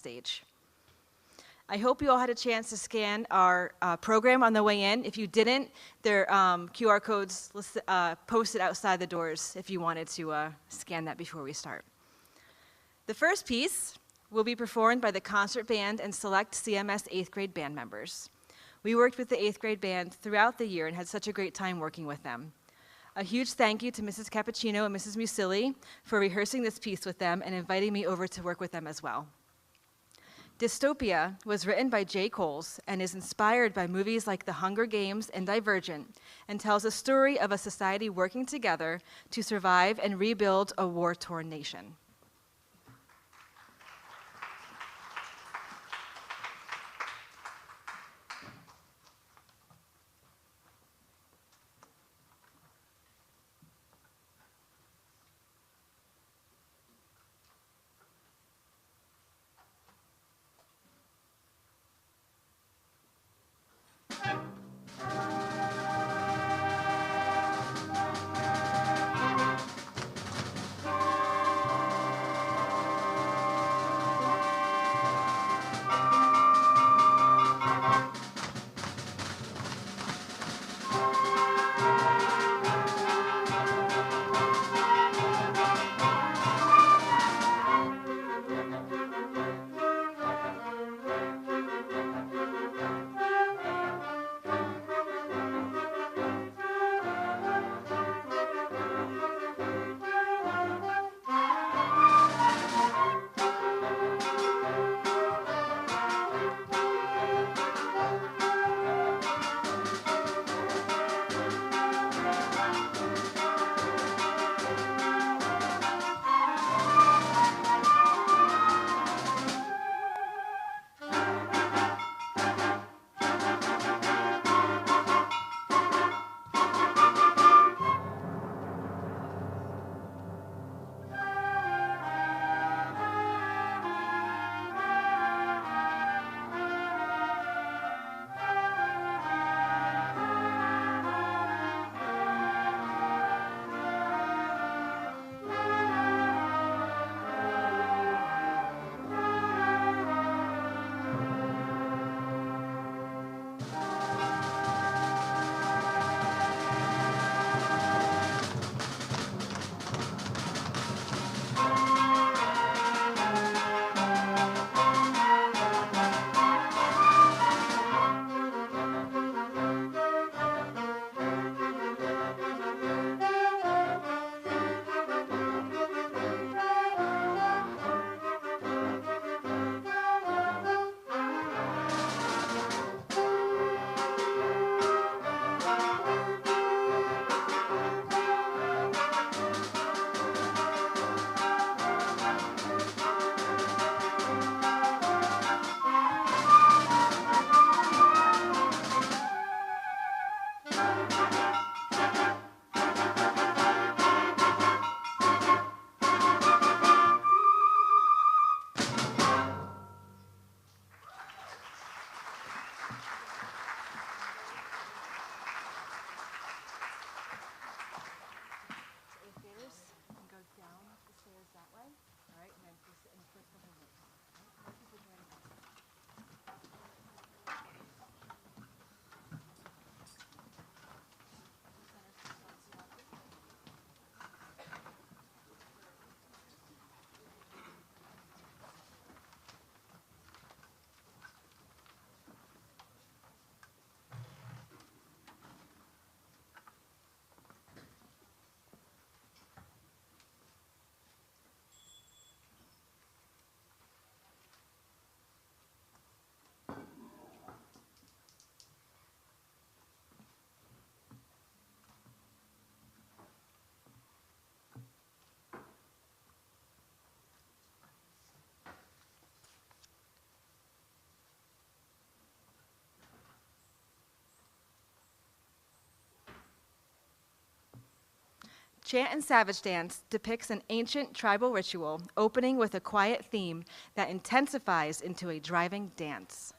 stage. I hope you all had a chance to scan our program on the way in. If you didn't, there are QR codes posted outside the doors if you wanted to scan that before we start. The first piece will be performed by the concert band and select CMS 8th grade band members. We worked with the 8th grade band throughout the year and had such a great time working with them. A huge thank you to Mrs. Cappuccino and Mrs. Musilli for rehearsing this piece with them and inviting me over to work with them as well. Dystopia was written by J. Coles and is inspired by movies like The Hunger Games and Divergent, and tells a story of a society working together to survive and rebuild a war-torn nation. Chant and Savage Dance depicts an ancient tribal ritual, opening with a quiet theme that intensifies into a driving dance.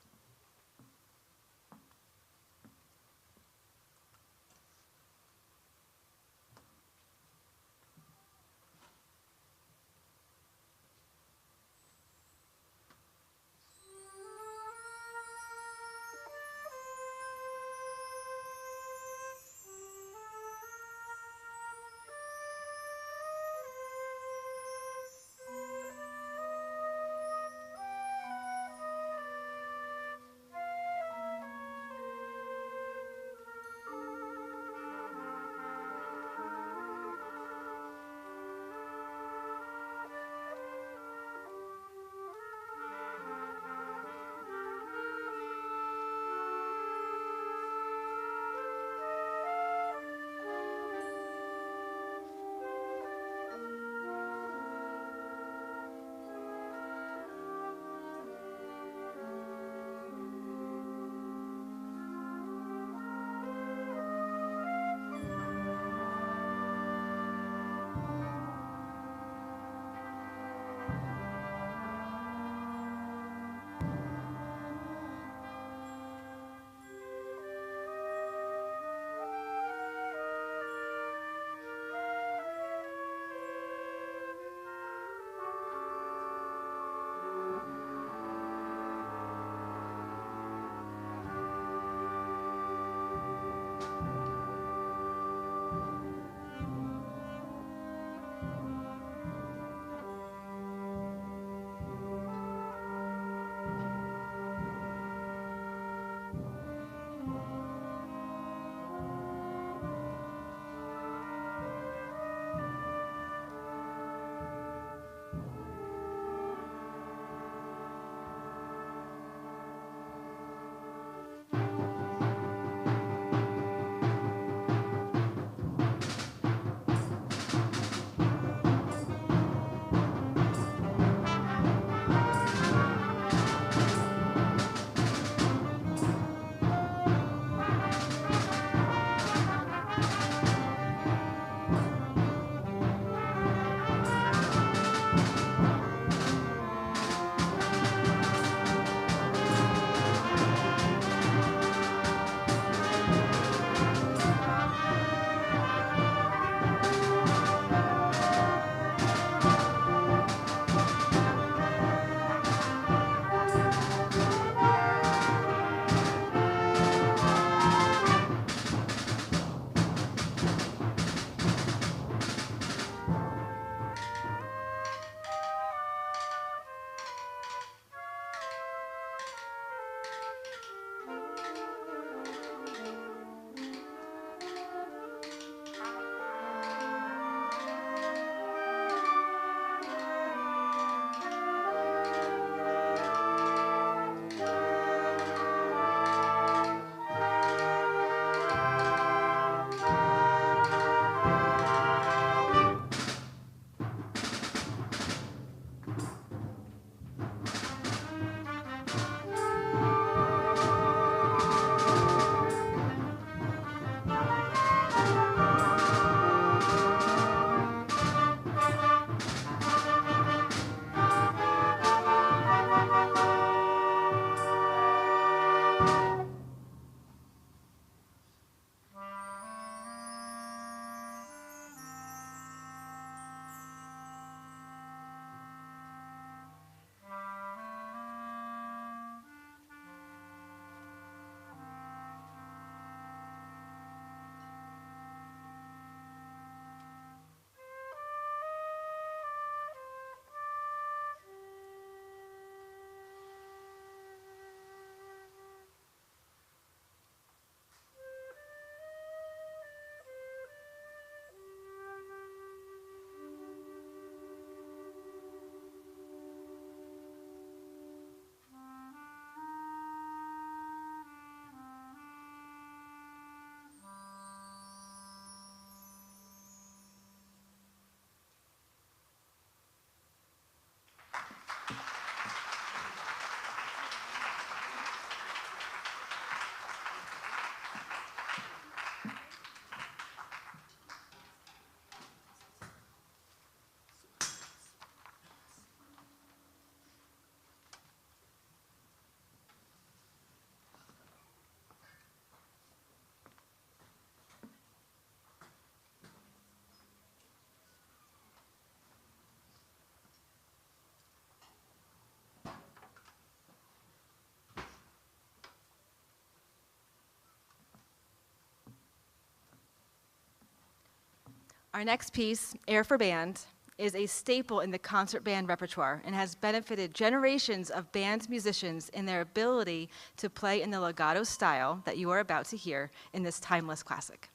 Our next piece, Air for Band, is a staple in the concert band repertoire and has benefited generations of band musicians in their ability to play in the legato style that you are about to hear in this timeless classic.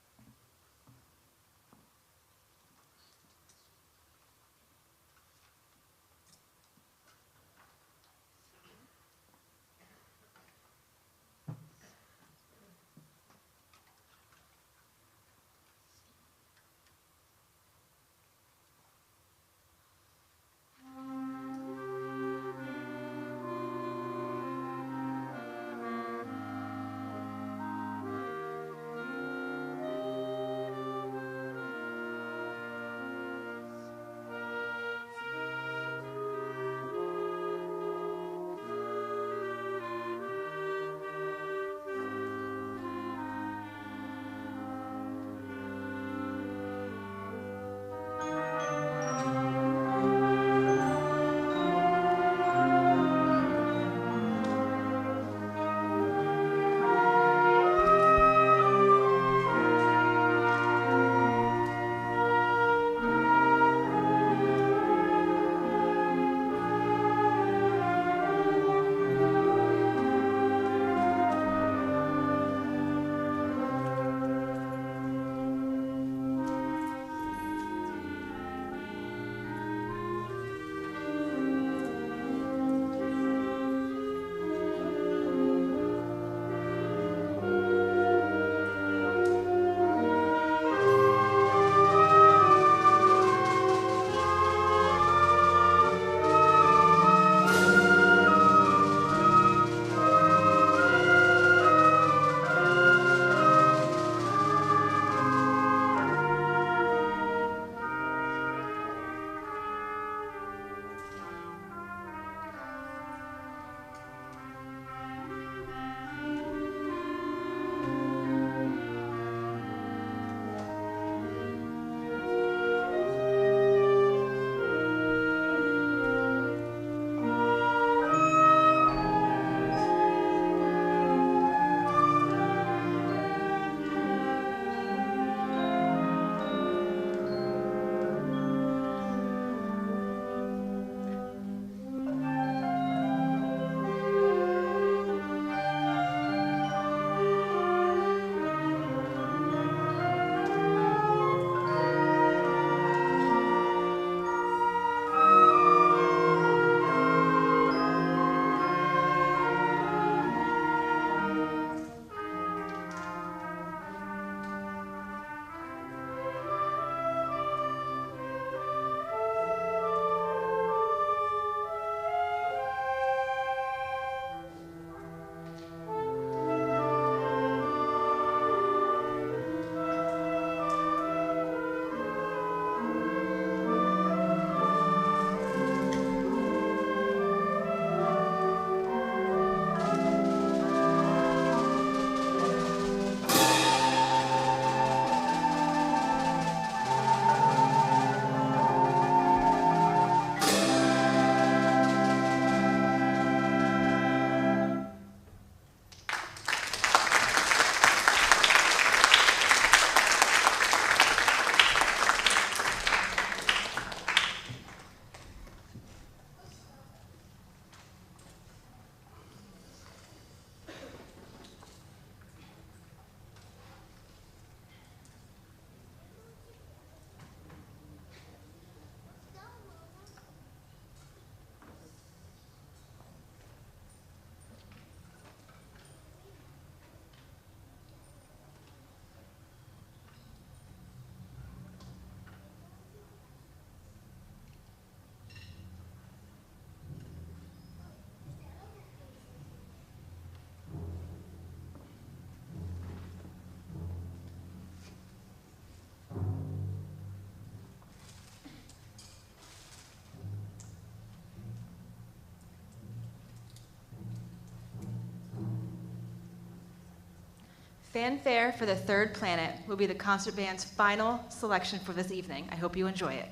Fanfare for the Third Planet will be the concert band's final selection for this evening. I hope you enjoy it.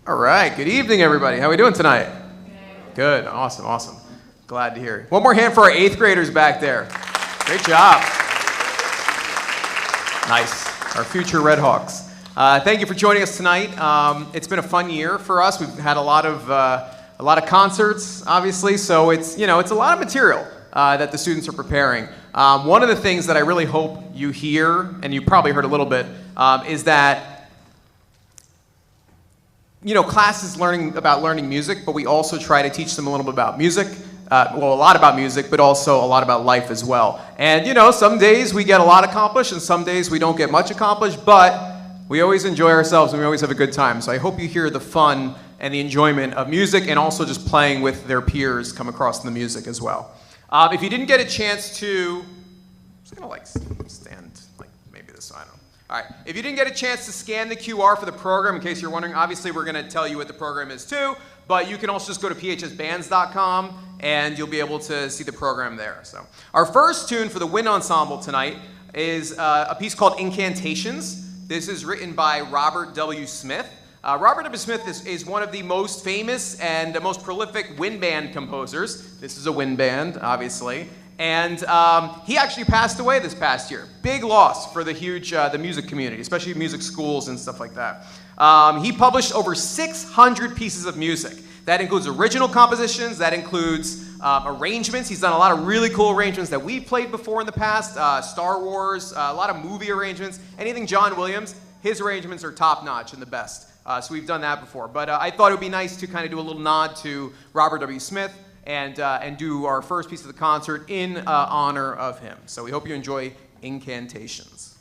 All right, good evening, everybody. How are we doing tonight? Good, awesome, awesome. Glad to hear it. One more hand for our 8th graders back there. Great job. Nice, our future Red Hawks. Thank you for joining us tonight. It's been a fun year for us. We've had a lot of concerts, obviously, so it's a lot of material that the students are preparing. One of the things that I really hope you hear, and you probably heard a little bit, is that class is learning music, but we also try to teach them a little bit about music. A lot about music, but also a lot about life as well. And some days we get a lot accomplished, and some days we don't get much accomplished, but we always enjoy ourselves and we always have a good time. So I hope you hear the fun and the enjoyment of music, and also just playing with their peers come across in the music as well. If you didn't get a chance to, I'm just gonna stand maybe this, I don't know. All right, if you didn't get a chance to scan the QR for the program, in case you're wondering, obviously we're going to tell you what the program is too, but you can also just go to phsbands.com and you'll be able to see the program there. So our first tune for the wind ensemble tonight is a piece called Incantations. This is written by Robert W. Smith. Robert W. Smith is one of the most famous and the most prolific wind band composers. This is a wind band, obviously. And he actually passed away this past year. Big loss for the music community, especially music schools and stuff like that. He published over 600 pieces of music. That includes original compositions, that includes arrangements. He's done a lot of really cool arrangements that we've played before in the past. Star Wars, a lot of movie arrangements. Anything John Williams, his arrangements are top-notch and the best. So we've done that before. But I thought it would be nice to kind of do a little nod to Robert W. Smith and do our first piece of the concert in honor of him. So we hope you enjoy Incantations.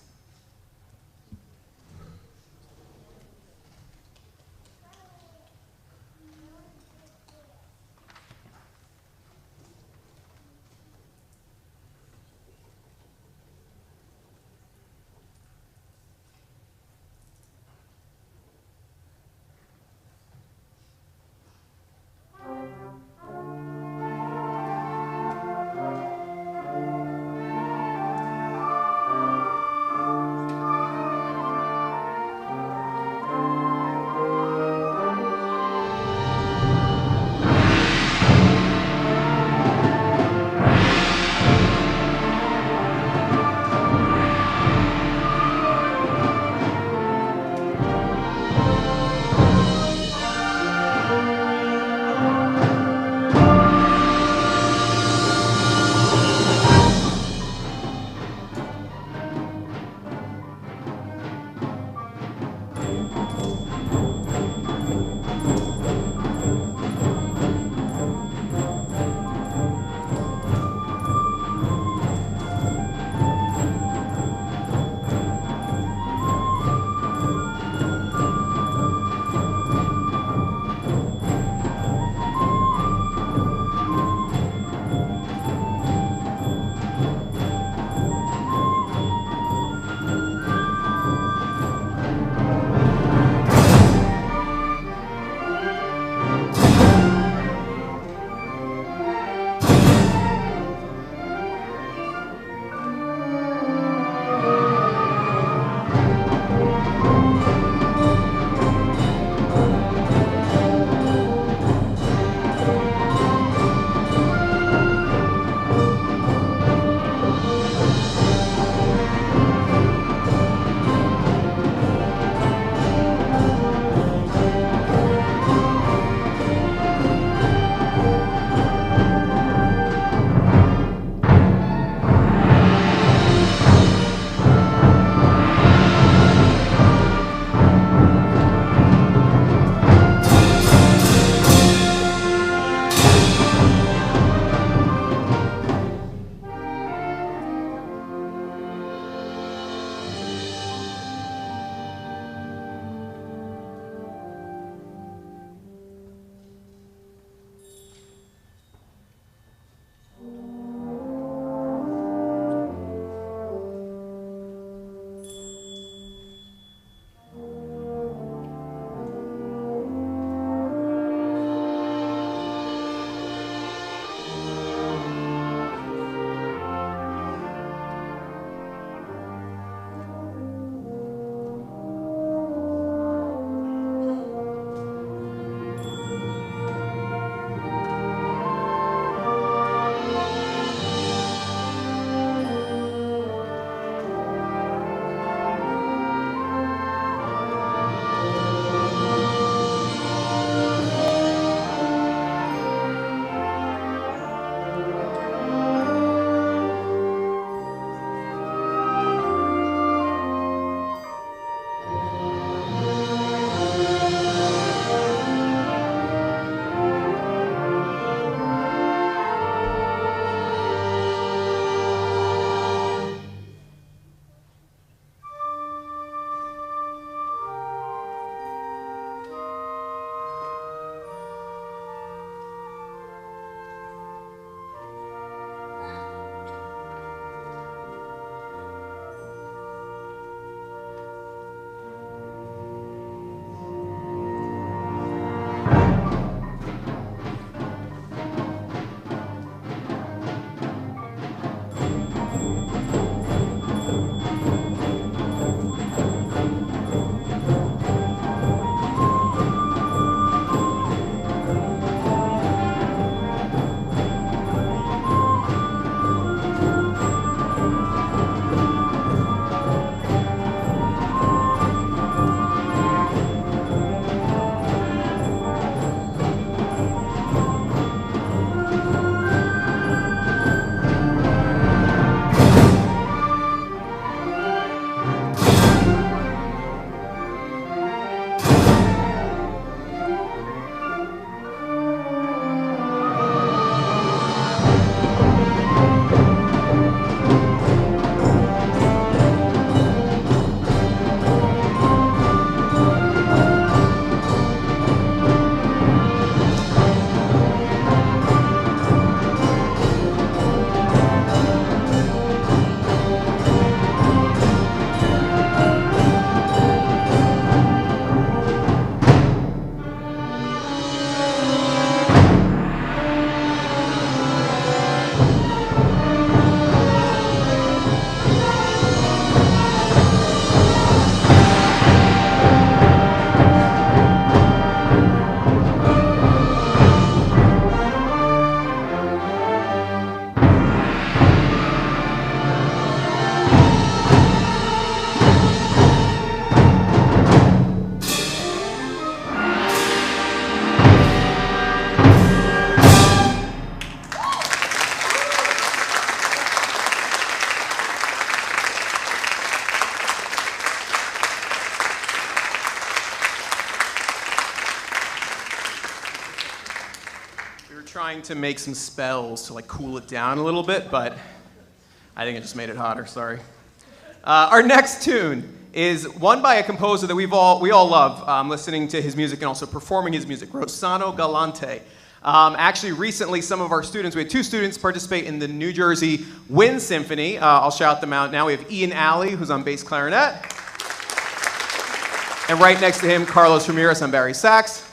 trying to make some spells to like cool it down a little bit, but I think it just made it hotter, sorry. Our next tune is one by a composer that we all love, listening to his music and also performing his music, Rossano Galante. Actually, recently, some of our students, we had 2 students participate in the New Jersey Wind Symphony. I'll shout them out now. We have Ian Alley, who's on bass clarinet. And right next to him, Carlos Ramirez on bari sax.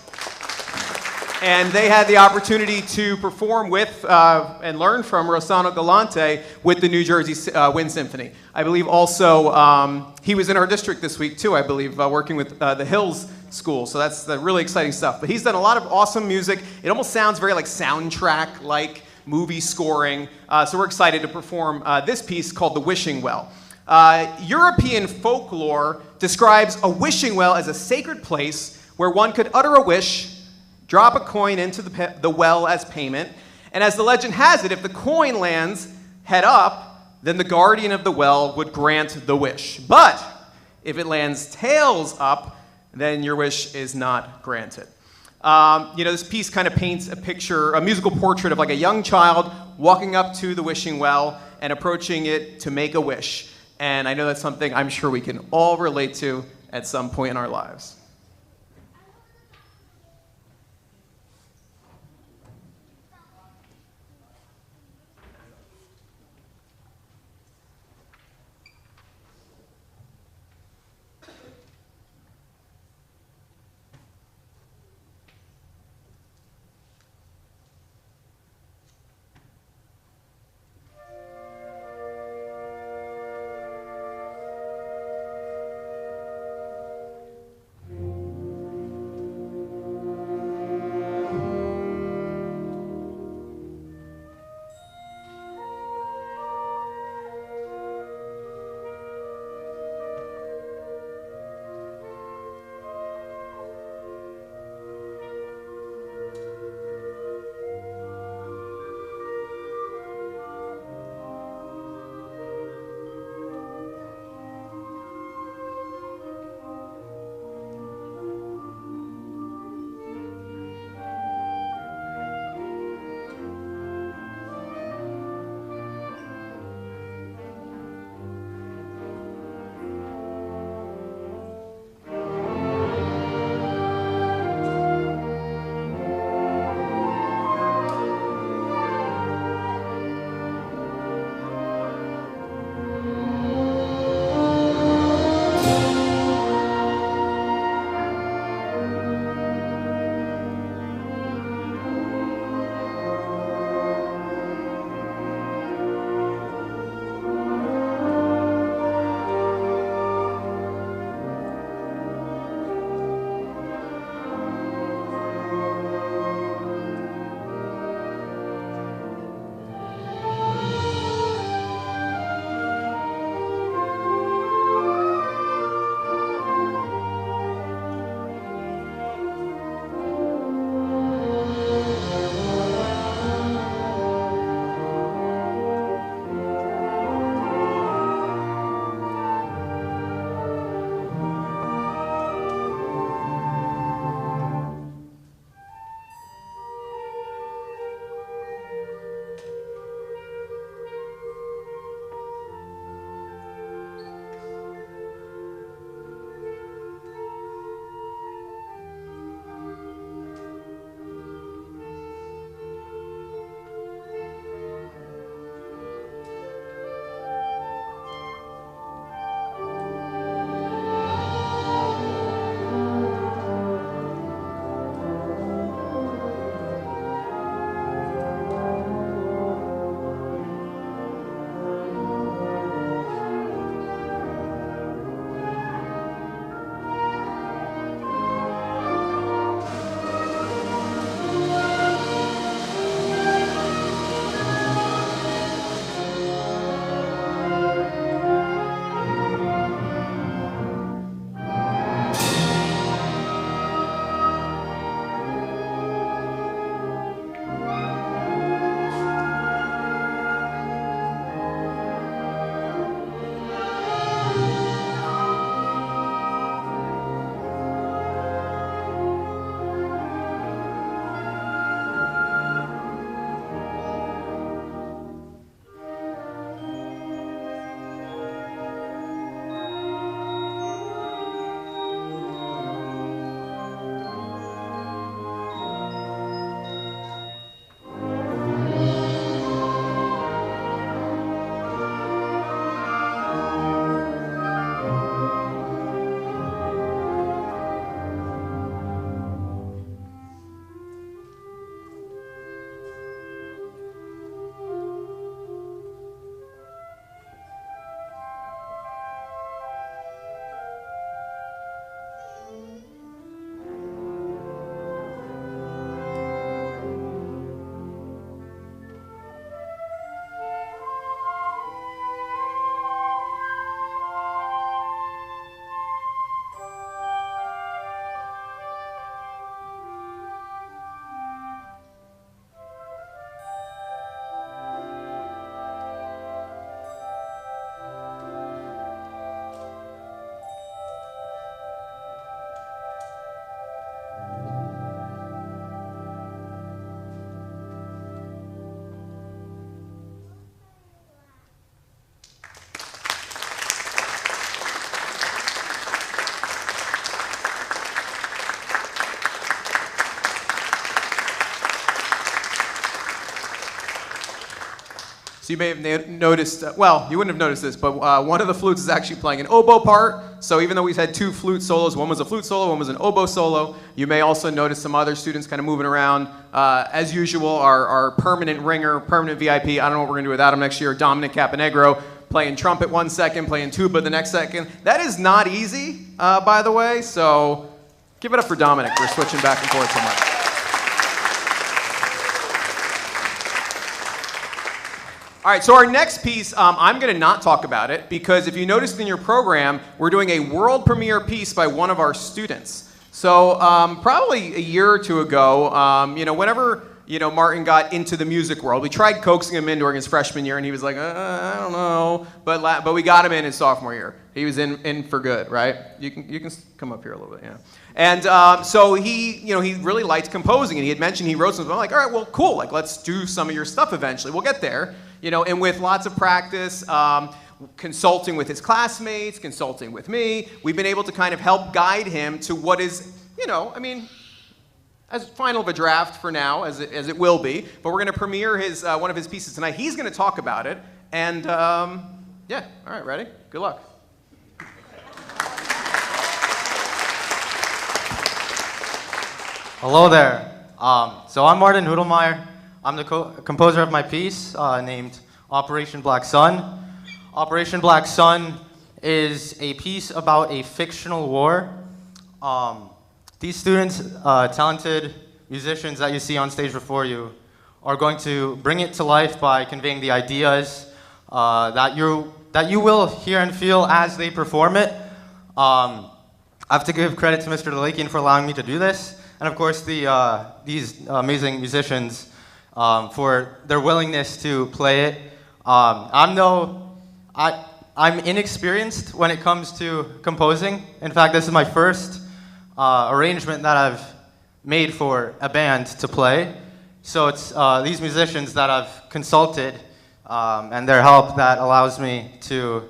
And they had the opportunity to perform with and learn from Rossano Galante with the New Jersey Wind Symphony. I believe also he was in our district this week too, I believe, working with the Hills School. So that's really exciting stuff. But he's done a lot of awesome music. It almost sounds very like soundtrack-like movie scoring. So we're excited to perform this piece called The Wishing Well. European folklore describes a wishing well as a sacred place where one could utter a wish, drop a coin into the well as payment, and as the legend has it, if the coin lands head up, then the guardian of the well would grant the wish. But if it lands tails up, then your wish is not granted. This piece kind of paints a picture, a musical portrait of like a young child walking up to the wishing well and approaching it to make a wish. And I know that's something I'm sure we can all relate to at some point in our lives. So you may have noticed, well, you wouldn't have noticed this, but one of the flutes is actually playing an oboe part. So even though we've had 2 flute solos, one was a flute solo, one was an oboe solo, you may also notice some other students kind of moving around. As usual, our permanent ringer, permanent VIP, I don't know what we're going to do without him next year, Dominic Caponegro, playing trumpet 1 second, playing tuba the next second. That is not easy, by the way, so give it up for Dominic for switching back and forth so much. All right, so our next piece, I'm going to not talk about it because if you noticed in your program, we're doing a world premiere piece by one of our students. So probably a year or 2 ago, whenever Martin got into the music world, we tried coaxing him in during his freshman year, and he was like, I don't know, but we got him in his sophomore year. He was in for good, right? You can come up here a little bit, yeah. And so he really liked composing, and he had mentioned he wrote something. I'm like, all right, well, cool, like let's do some of your stuff eventually. We'll get there. And with lots of practice, consulting with his classmates, consulting with me, we've been able to kind of help guide him to what is, as final of a draft for now, as it will be. But we're going to premiere one of his pieces tonight. He's going to talk about it. And yeah, all right, ready? Good luck. Hello there. So I'm Martin Hudelmeyer. I'm the composer of my piece named Operation Black Sun. Operation Black Sun is a piece about a fictional war. These students, talented musicians that you see on stage before you, are going to bring it to life by conveying the ideas that you will hear and feel as they perform it. I have to give credit to Mr. Delakian for allowing me to do this, and of course these amazing musicians for their willingness to play it. I'm inexperienced when it comes to composing. In fact, this is my first arrangement that I've made for a band to play. So it's these musicians that I've consulted and their help that allows me to,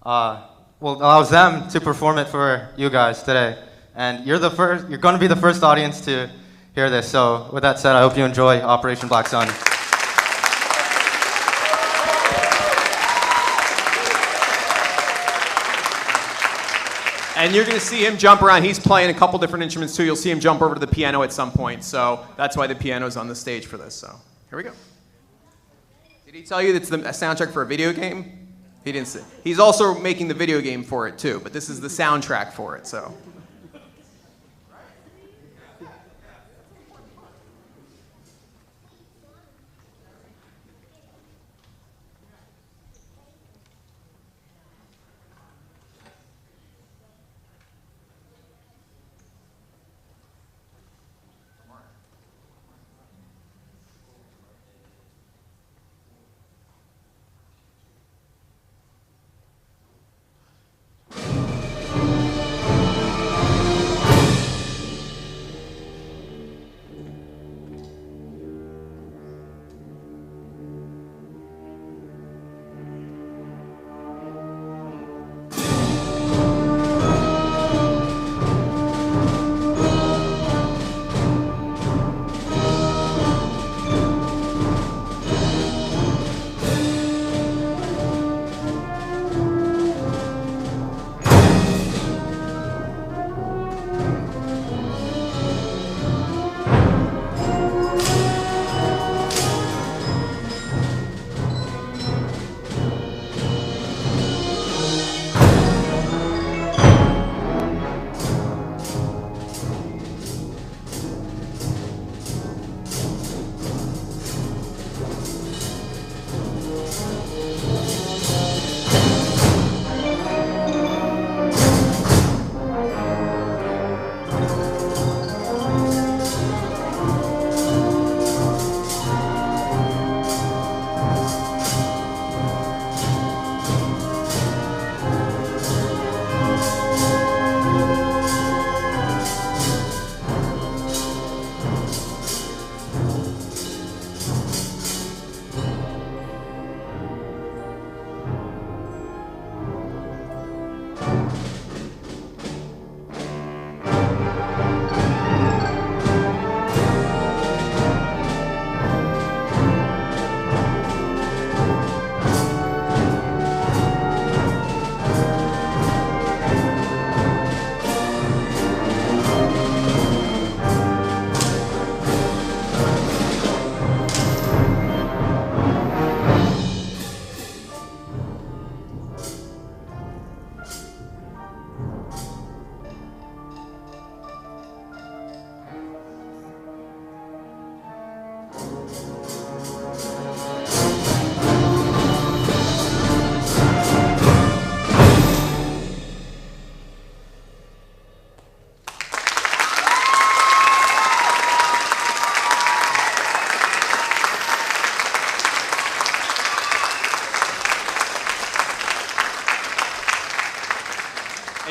allows them to perform it for you guys today. And you're going to be the first audience to hear this. So with that said, I hope you enjoy Operation Black Sun. And you're going to see him jump around. He's playing a couple different instruments too. You'll see him jump over to the piano at some point. So that's why the piano's on the stage for this. So here we go. Did he tell you it's a soundtrack for a video game? He didn't say. He's also making the video game for it too, but this is the soundtrack for it. So.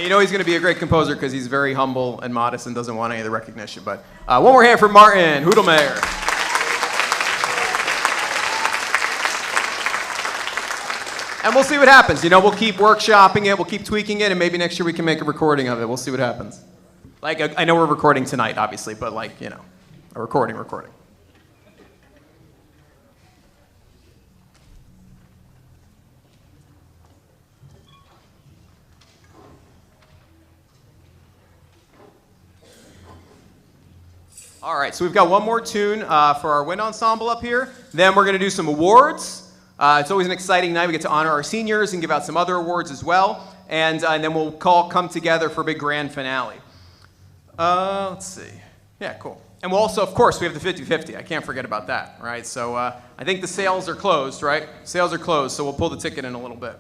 And you know he's going to be a great composer because he's very humble and modest and doesn't want any of the recognition. But one more hand for Martin Hudelmeyer. And we'll see what happens. You know, we'll keep workshopping it, we'll keep tweaking it, and maybe next year we can make a recording of it. We'll see what happens. Like, I know we're recording tonight, obviously, but like, you know, a recording. All right, so we've got one more tune for our wind ensemble up here. Then we're going to do some awards. It's always an exciting night. We get to honor our seniors and give out some other awards as well. And then we'll come together for a big grand finale. Let's see. Yeah, cool. And we'll also, of course, we have the 50-50. I can't forget about that, right? So I think the sales are closed, right? Sales are closed, so we'll pull the ticket in a little bit.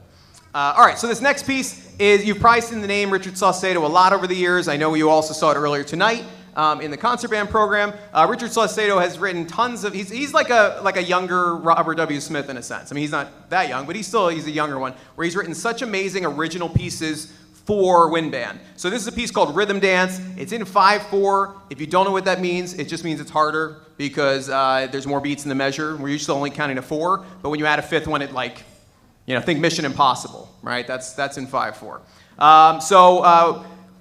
All right, so this next piece is, you've probably seen the name Richard Saucedo a lot over the years. I know you also saw it earlier tonight. In the concert band program, Richard Saucedo has written tons of. He's like a younger Robert W. Smith in a sense. I mean, he's not that young, but he's a younger one. Where he's written such amazing original pieces for wind band. So this is a piece called Rhythm Dance. It's in 5/4. If you don't know what that means, it just means it's harder because there's more beats in the measure. We're usually only counting to 4, but when you add a 5th one, it like, you know, think Mission Impossible, right? That's in 5/4.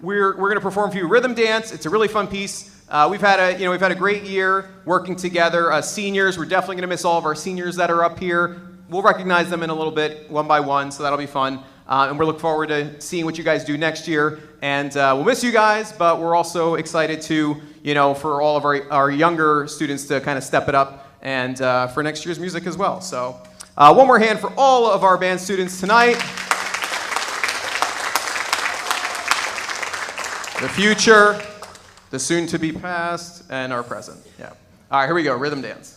We're going to perform for you Rhythm Dance. It's a really fun piece. We've had a great year working together. Seniors, we're definitely going to miss all of our seniors that are up here. We'll recognize them in a little bit, one by one, so that'll be fun. And we're looking forward to seeing what you guys do next year. And we'll miss you guys, but we're also excited to, you know, for all of our younger students to kind of step it up and for next year's music as well. So one more hand for all of our band students tonight. The future, the soon-to-be past, and our present. Yeah. All right, here we go. Rhythm Dance.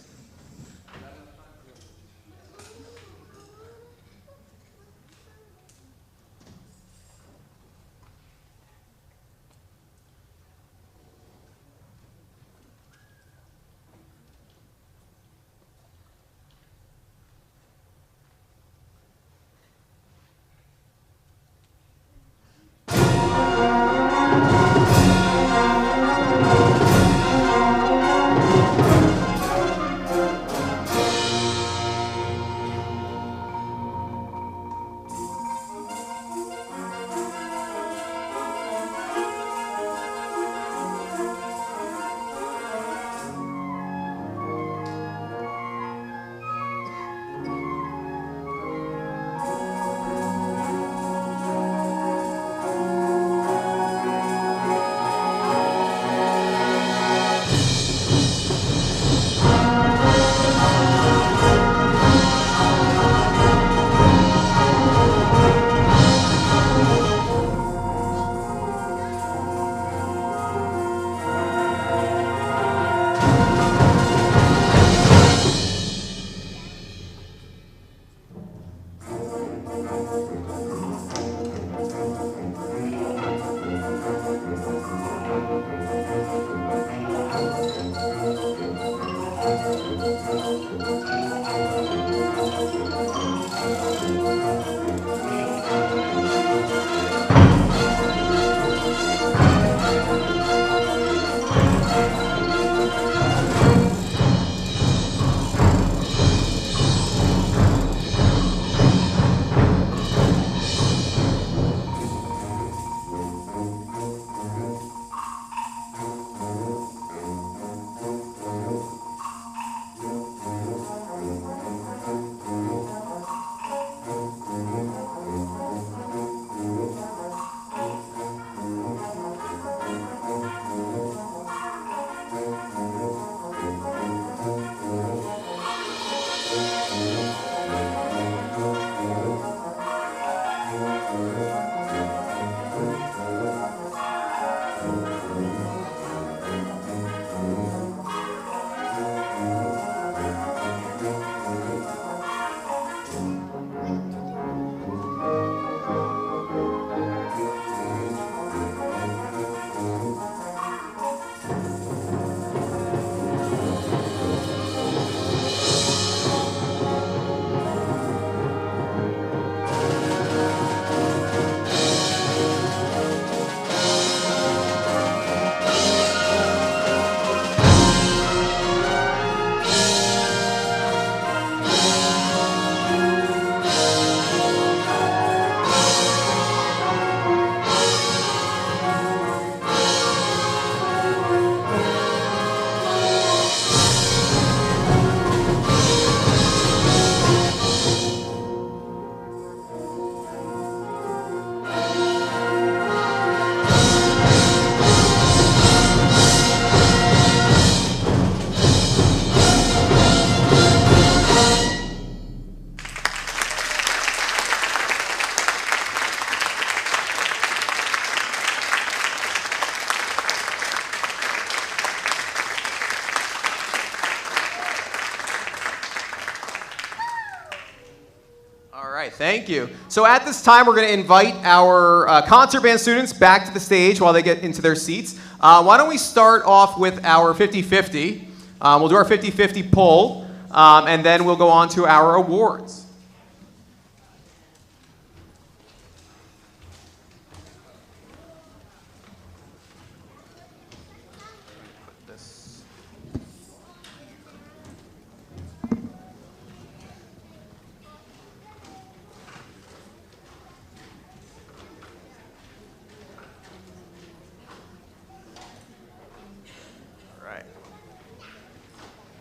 All right, thank you. So at this time, we're going to invite our concert band students back to the stage while they get into their seats. Why don't we start off with our 50-50. We'll do our 50-50 poll, and then we'll go on to our awards.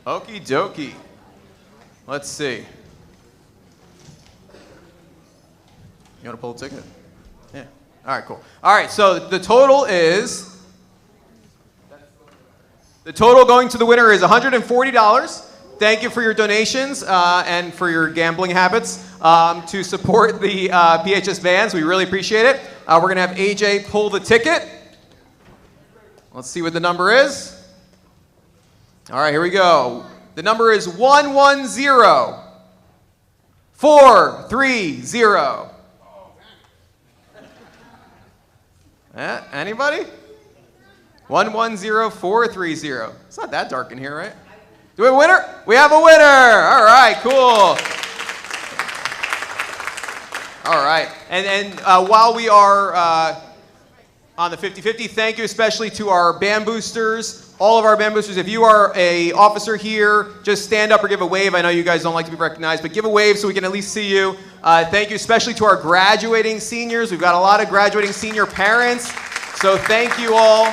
Okie dokie. Let's see. You want to pull a ticket? Yeah. All right, cool. All right, so the total going to the winner is $140. Thank you for your donations and for your gambling habits to support the PHS bands. We really appreciate it. We're going to have AJ pull the ticket. Let's see what the number is. All right, here we go. The number is 110430. Anybody? 110430. It's not that dark in here, right? Do we have a winner? We have a winner. All right, cool. All right, and while we are on the 50-50, thank you especially to our band boosters. All of our band boosters, if you are a officer here, just stand up or give a wave. I know you guys don't like to be recognized, but give a wave so we can at least see you. Thank you especially to our graduating seniors. We've got a lot of graduating senior parents, so thank you all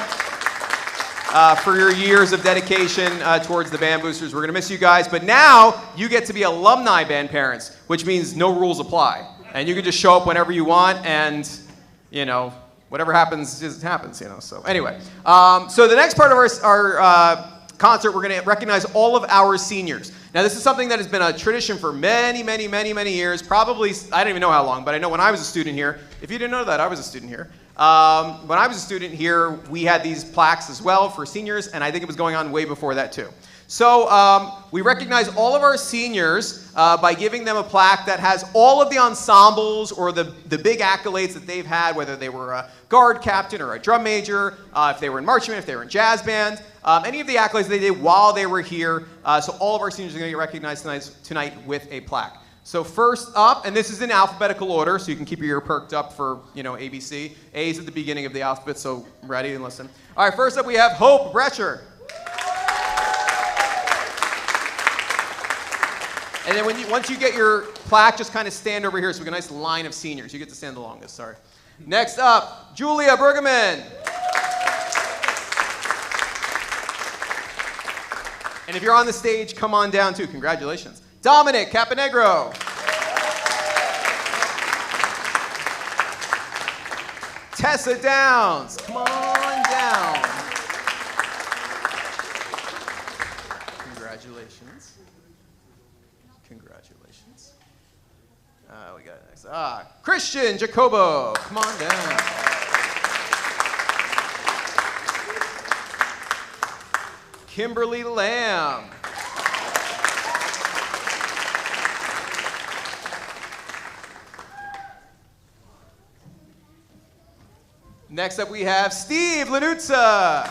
for your years of dedication towards the band boosters. We're going to miss you guys, but now you get to be alumni band parents, which means no rules apply. And you can just show up whenever you want and, you know, whatever happens, just happens, you know. So anyway, so the next part of our concert, we're going to recognize all of our seniors. Now, this is something that has been a tradition for many, many, many, many years. Probably, I don't even know how long, but I know when I was a student here. If you didn't know that, I was a student here. When I was a student here, we had these plaques as well for seniors, and I think it was going on way before that too. So we recognize all of our seniors by giving them a plaque that has all of the ensembles or the big accolades that they've had, whether they were a guard captain or a drum major, if they were in marching band, if they were in jazz band, any of the accolades they did while they were here. So all of our seniors are going to get recognized tonight with a plaque. So first up, and this is in alphabetical order, so you can keep your ear perked up for, you know, ABC. A is at the beginning of the alphabet, so ready and listen. All right, first up we have Hope Brecher. And then once you get your plaque, just kind of stand over here so we get a nice line of seniors. You get to stand the longest, sorry. Next up, Julia Bergeman. And if you're on the stage, come on down too. Congratulations. Dominic Caponegro. Tessa Downs. Come on down. Congratulations. Congratulations. We got next. Christian Jacobo. Come on down. Kimberly Lamb. Next up we have Steve Lanuzza.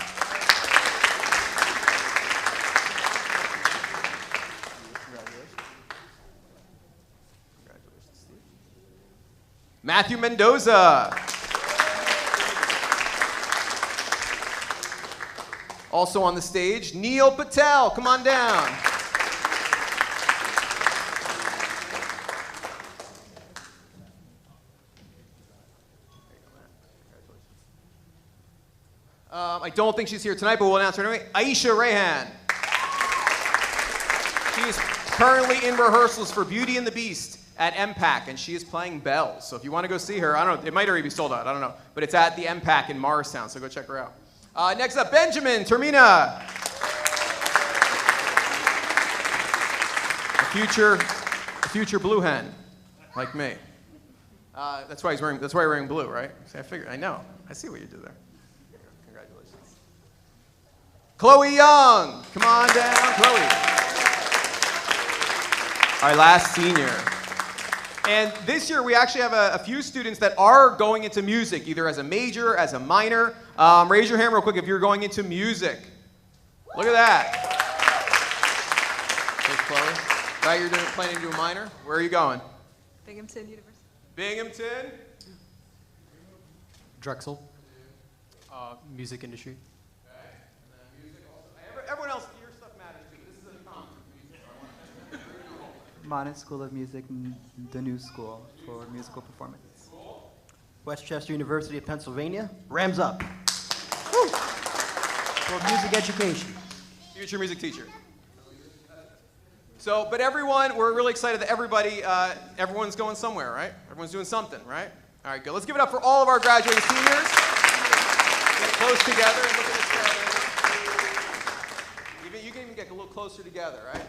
Congratulations, Steve. Matthew Mendoza. Also on the stage, Neil Patel. Come on down. I don't think she's here tonight, but we'll announce her anyway. Aisha Rayhan. She is currently in rehearsals for Beauty and the Beast at MPAC, and she is playing bells. So if you want to go see her, I don't know, it might already be sold out, I don't know. But it's at the MPAC in Morristown, so go check her out. Next up, Benjamin Termina. A future blue hen, like me. That's why you're wearing blue, right? See, I figured, I know. I see what you did there. Congratulations. Chloe Young. Come on down, Chloe. Our last senior. And this year we actually have a few students that are going into music, either as a major, as a minor. Raise your hand real quick if you're going into music. Look at that. Hey, Chloe. Right, you're planning to do a minor? Where are you going? Binghamton University. Binghamton. Drexel. Music industry. Okay. And then music also. Everyone else, your stuff matters too. This is a common. Modern School of Music, the new school for musical performance. Westchester University of Pennsylvania, Rams up. Woo. For music education. Future music teacher. So, but everyone, we're really excited that everyone's going somewhere, right? Everyone's doing something, right? All right, good. Let's give it up for all of our graduating seniors. Get close together and look at this together. You can even get a little closer together, right?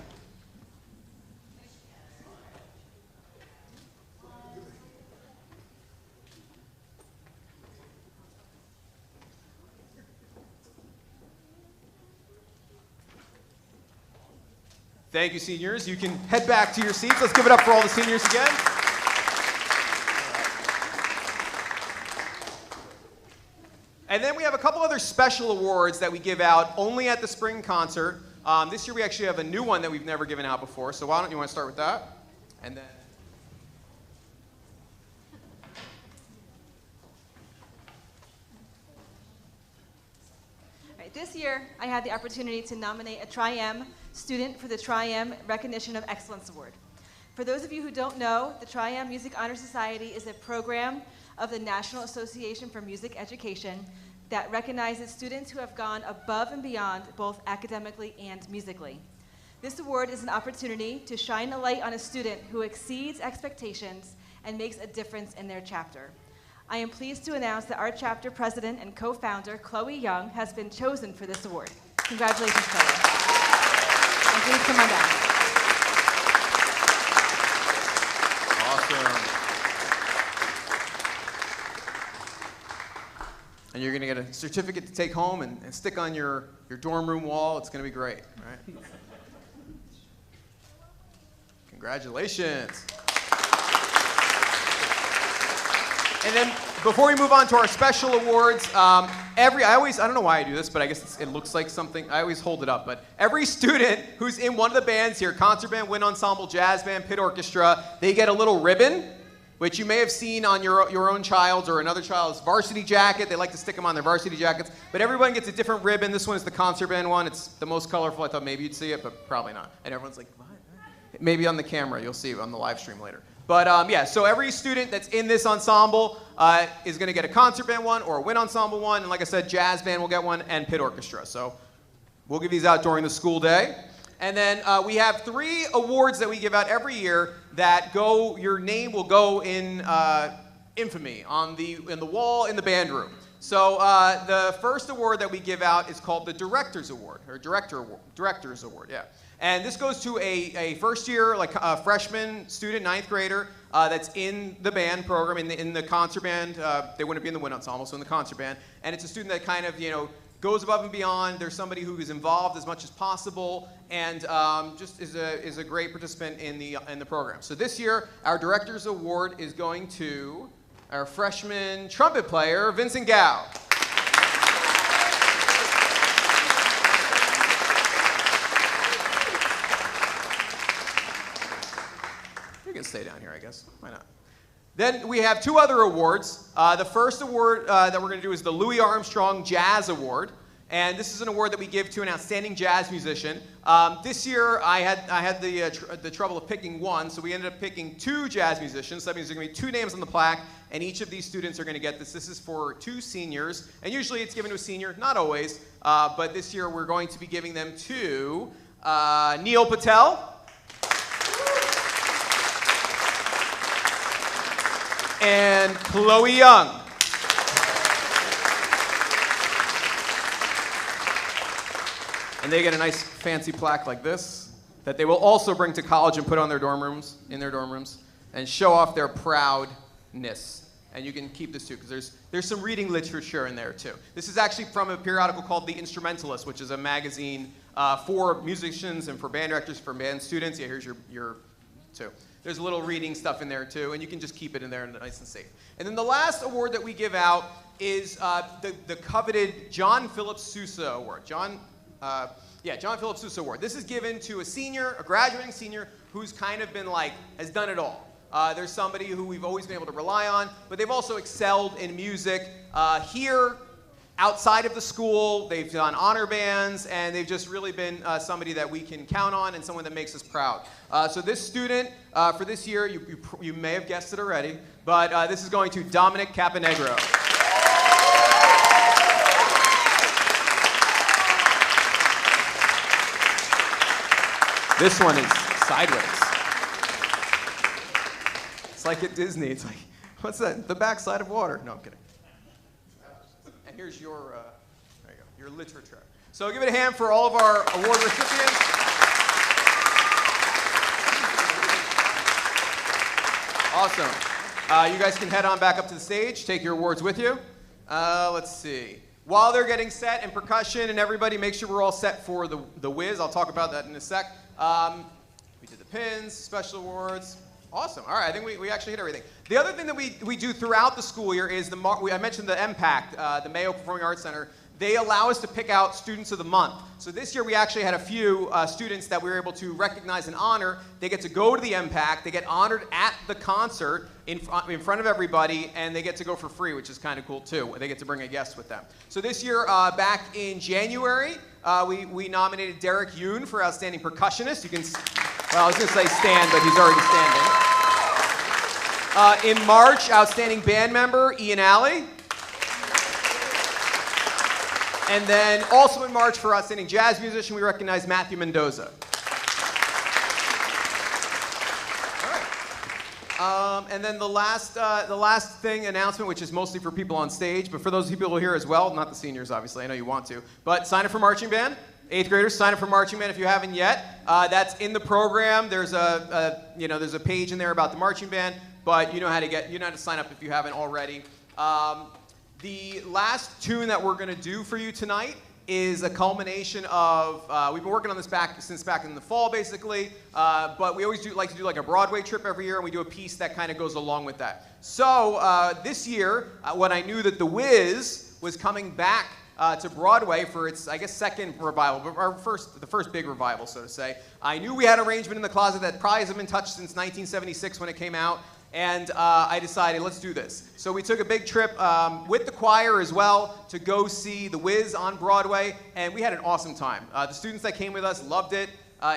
Thank you, seniors. You can head back to your seats. Let's give it up for all the seniors again. And then we have a couple other special awards that we give out only at the spring concert. This year we actually have a new one that we've never given out before. So why don't you want to start with that? And then. All right, this year I had the opportunity to nominate a Tri-M student for the Tri-M Recognition of Excellence Award. For those of you who don't know, the Tri-M Music Honor Society is a program of the National Association for Music Education that recognizes students who have gone above and beyond both academically and musically. This award is an opportunity to shine a light on a student who exceeds expectations and makes a difference in their chapter. I am pleased to announce that our chapter president and co-founder, Chloe Young, has been chosen for this award. Congratulations, Chloe. And please come on down. Awesome. And you're going to get a certificate to take home and stick on your dorm room wall. It's going to be great, right? Congratulations. And then before we move on to our special awards, I don't know why I do this, but I guess it looks like something. I always hold it up, but every student who's in one of the bands here, concert band, wind ensemble, jazz band, pit orchestra, they get a little ribbon, which you may have seen on your own child's or another child's varsity jacket. They like to stick them on their varsity jackets, but everyone gets a different ribbon. This one is the concert band one. It's the most colorful. I thought maybe you'd see it, but probably not. And everyone's like, what? Maybe on the camera. You'll see it on the live stream later. But yeah, so every student that's in this ensemble is going to get a concert band one or a wind ensemble one. And like I said, jazz band will get one and pit orchestra. So we'll give these out during the school day. And then we have 3 awards that we give out every year that your name will go in infamy in the wall in the band room. So the first award that we give out is called the Director's Award, or Director's Award, yeah. And this goes to a first year, like a freshman student, 9th grader, that's in the band program, in the concert band. They wouldn't be in the wind ensemble, so in the concert band. And it's a student that kind of, goes above and beyond. There's somebody who is involved as much as possible, and just is a great participant in the program. So this year, our Director's Award is going to our freshman trumpet player, Vincent Gao. You can stay down here, I guess. Why not? Then we have 2 other awards. The first award that we're going to do is the Louis Armstrong Jazz Award. And this is an award that we give to an outstanding jazz musician. This year, I had the trouble of picking one, so we ended up picking 2 jazz musicians. So that means there's going to be 2 names on the plaque, and each of these students are going to get this. This is for 2 seniors, and usually it's given to a senior, not always, but this year we're going to be giving them to Neil Patel and Chloe Young. And they get a nice fancy plaque like this that they will also bring to college and put on their dorm rooms, and show off their proudness. And you can keep this too, because there's some reading literature in there too. This is actually from a periodical called The Instrumentalist, which is a magazine for musicians and for band directors, for band students. Yeah, here's your 2. There's a little reading stuff in there too, and you can just keep it in there nice and safe. And then the last award that we give out is the coveted John Philip Sousa Award. John Philip Sousa Award. This is given to a senior, a graduating senior, who's kind of been like, has done it all. There's somebody who we've always been able to rely on, but they've also excelled in music here, outside of the school. They've done honor bands, and they've just really been somebody that we can count on and someone that makes us proud. So this student, for this year, you may have guessed it already, but this is going to Dominic Caponegro. This one is sideways. It's like at Disney. It's like, what's that? The backside of water. No, I'm kidding. And here's your, there you go, your literature. So give it a hand for all of our award recipients. Awesome. You guys can head on back up to the stage. Take your awards with you. Let's see. While they're getting set and percussion and everybody, make sure we're all set for the whiz. I'll talk about that in a sec. We did the pins, special awards. Awesome. All right, I think we actually hit everything. The other thing that we do throughout the school year is I mentioned the MPACT, the Mayo Performing Arts Center. They allow us to pick out Students of the Month. So this year we actually had a few students that we were able to recognize and honor. They get to go to the MPACT, they get honored at the concert in front of everybody, and they get to go for free, which is kind of cool too. They get to bring a guest with them. So this year, back in January, we nominated Derek Yoon for Outstanding Percussionist. You can, well, I was going to say stand, but he's already standing. In March, Outstanding Band Member, Ian Alley. And then also in March for Outstanding Jazz Musician, we recognize Matthew Mendoza. All right. And then the last announcement, which is mostly for people on stage, but for those people here as well, not the seniors, obviously, I know you want to, but sign up for marching band. 8th graders, sign up for marching band if you haven't yet. That's in the program. There's there's a page in there about the marching band, but you know how to sign up if you haven't already. The last tune that we're going to do for you tonight is a culmination of, we've been working on this since back in the fall, basically, but we always like to do like a Broadway trip every year, and we do a piece that kind of goes along with that. So this year, when I knew that The Wiz was coming back to Broadway for its, I guess, second revival, but the first big revival, so to say, I knew we had an arrangement in the closet that probably hasn't been touched since 1976 when it came out. And I decided, let's do this. So we took a big trip with the choir as well to go see The Wiz on Broadway, and we had an awesome time. The students that came with us loved it.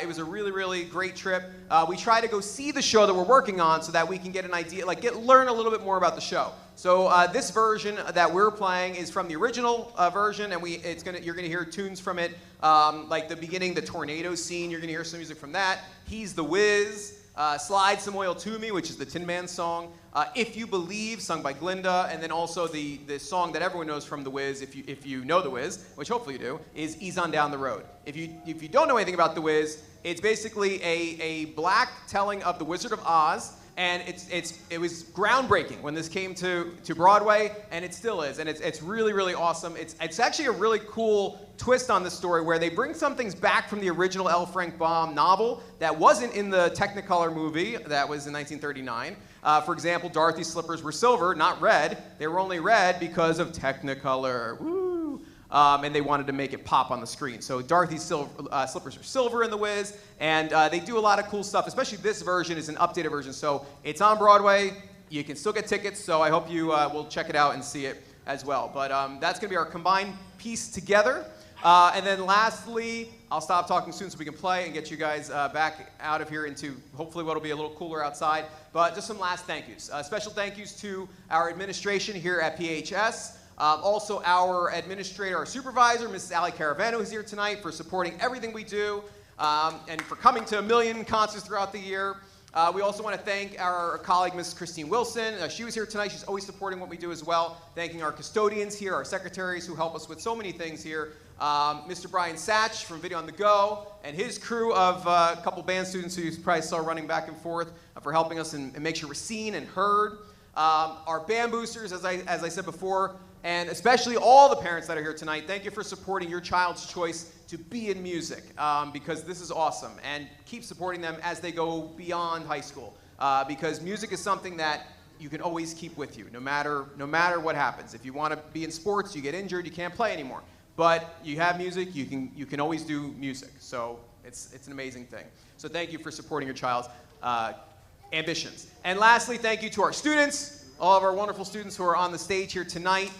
It was a really, really great trip. We try to go see the show that we're working on so that we can get an idea, learn a little bit more about the show. So this version that we're playing is from the original version, and you're gonna hear tunes from it, like the beginning, the tornado scene. You're gonna hear some music from that. He's The Wiz. Slide Some Oil to Me, which is the Tin Man song. If You Believe, sung by Glinda, and then also the song that everyone knows from The Wiz, if you know The Wiz, which hopefully you do, is Ease On Down the Road. If you don't know anything about The Wiz, it's basically a black telling of The Wizard of Oz, and it was groundbreaking when this came to Broadway, and it still is, and it's really, really awesome. It's actually a really cool twist on the story where they bring some things back from the original L. Frank Baum novel that wasn't in the Technicolor movie that was in 1939. For example, Dorothy's slippers were silver, not red. They were only red because of Technicolor. Woo! And they wanted to make it pop on the screen. So Dorothy's slippers are silver in The Wiz, and they do a lot of cool stuff, especially this version is an updated version. So it's on Broadway. You can still get tickets, so I hope you will check it out and see it as well. But that's going to be our combined piece together. And then lastly, I'll stop talking soon so we can play and get you guys back out of here into hopefully what will be a little cooler outside. But just some last thank yous. Special thank yous to our administration here at PHS. Also our administrator, our supervisor, Mrs. Ali Caravano, who's here tonight for supporting everything we do and for coming to 1 million concerts throughout the year. We also want to thank our colleague, Mrs. Christine Wilson. She was here tonight. She's always supporting what we do as well. Thanking our custodians here, our secretaries who help us with so many things here. Mr. Brian Satch from Video on the Go and his crew of a couple band students who you probably saw running back and forth for helping us and make sure we're seen and heard. Our band boosters, as I said before, and especially all the parents that are here tonight, thank you for supporting your child's choice to be in music because this is awesome, and keep supporting them as they go beyond high school. because music is something that you can always keep with you, no matter what happens. If you want to be in sports, you get injured, you can't play anymore. But you have music, you can always do music. So it's an amazing thing. So thank you for supporting your child's ambitions. And lastly, thank you to our students, all of our wonderful students who are on the stage here tonight.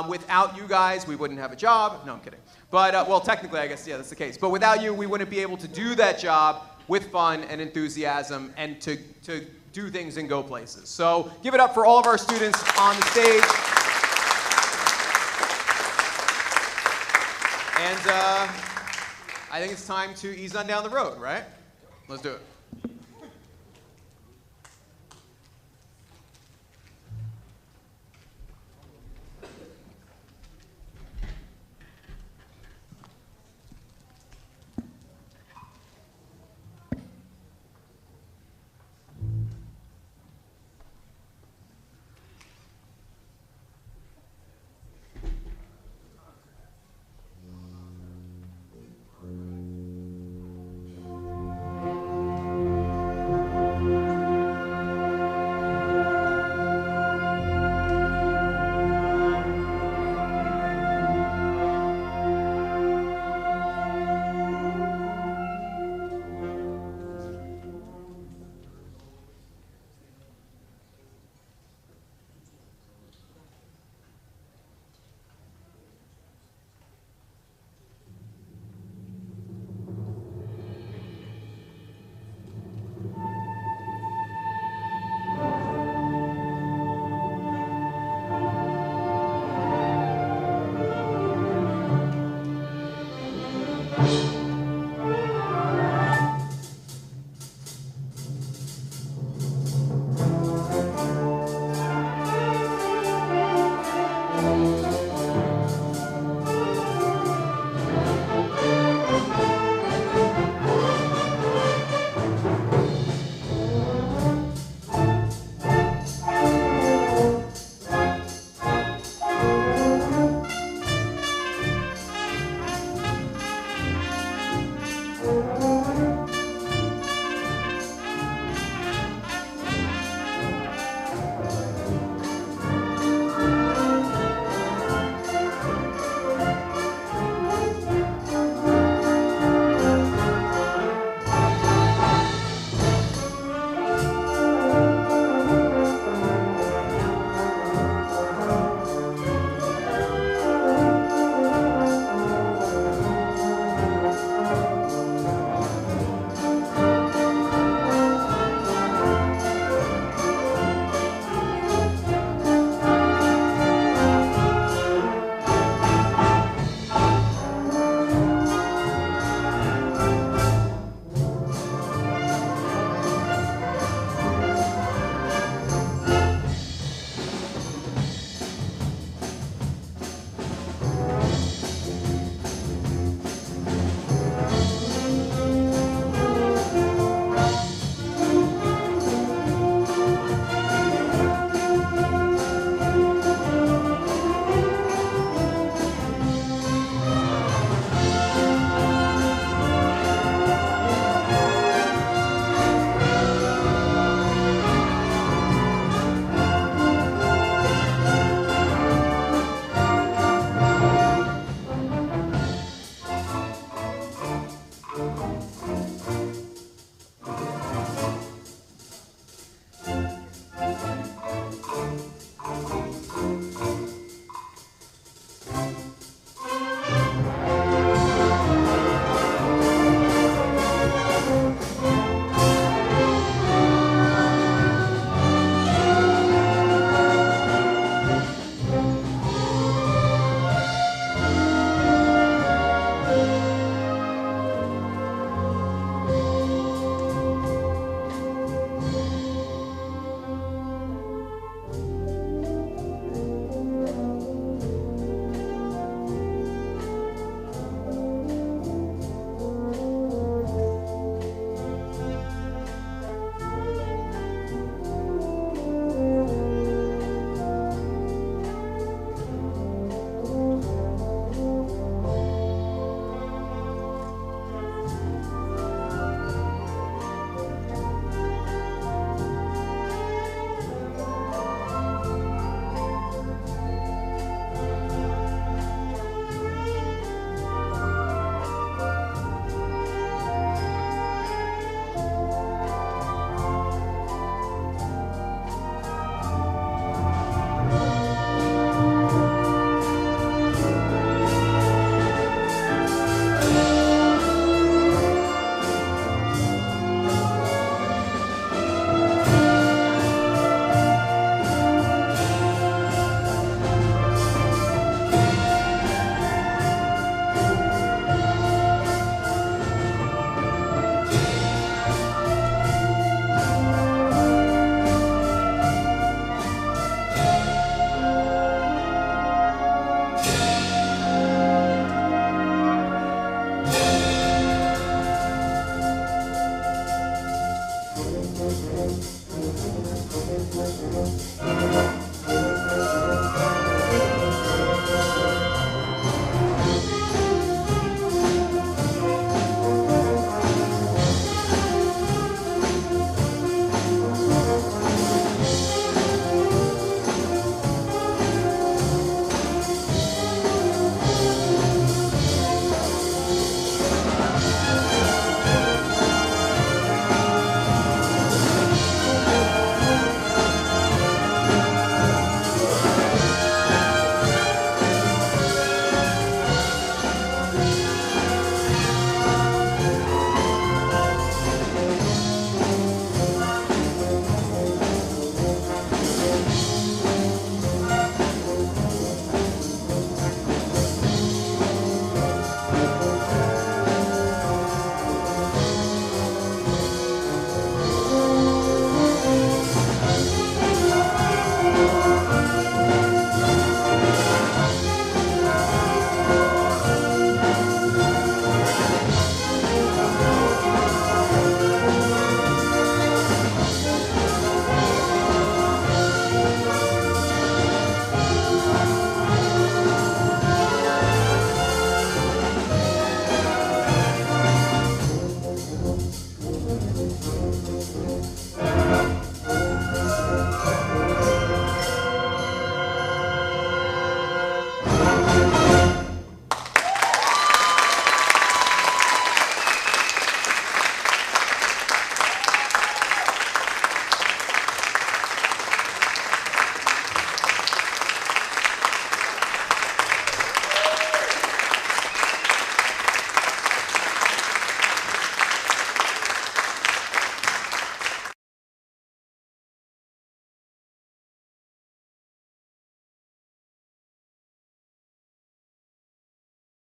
Without you guys, we wouldn't have a job. No, I'm kidding. But, well, technically, I guess, yeah, that's the case. But without you, we wouldn't be able to do that job with fun and enthusiasm and to do things and go places. So give it up for all of our students on the stage. And I think it's time to ease on down the road, right? Let's do it.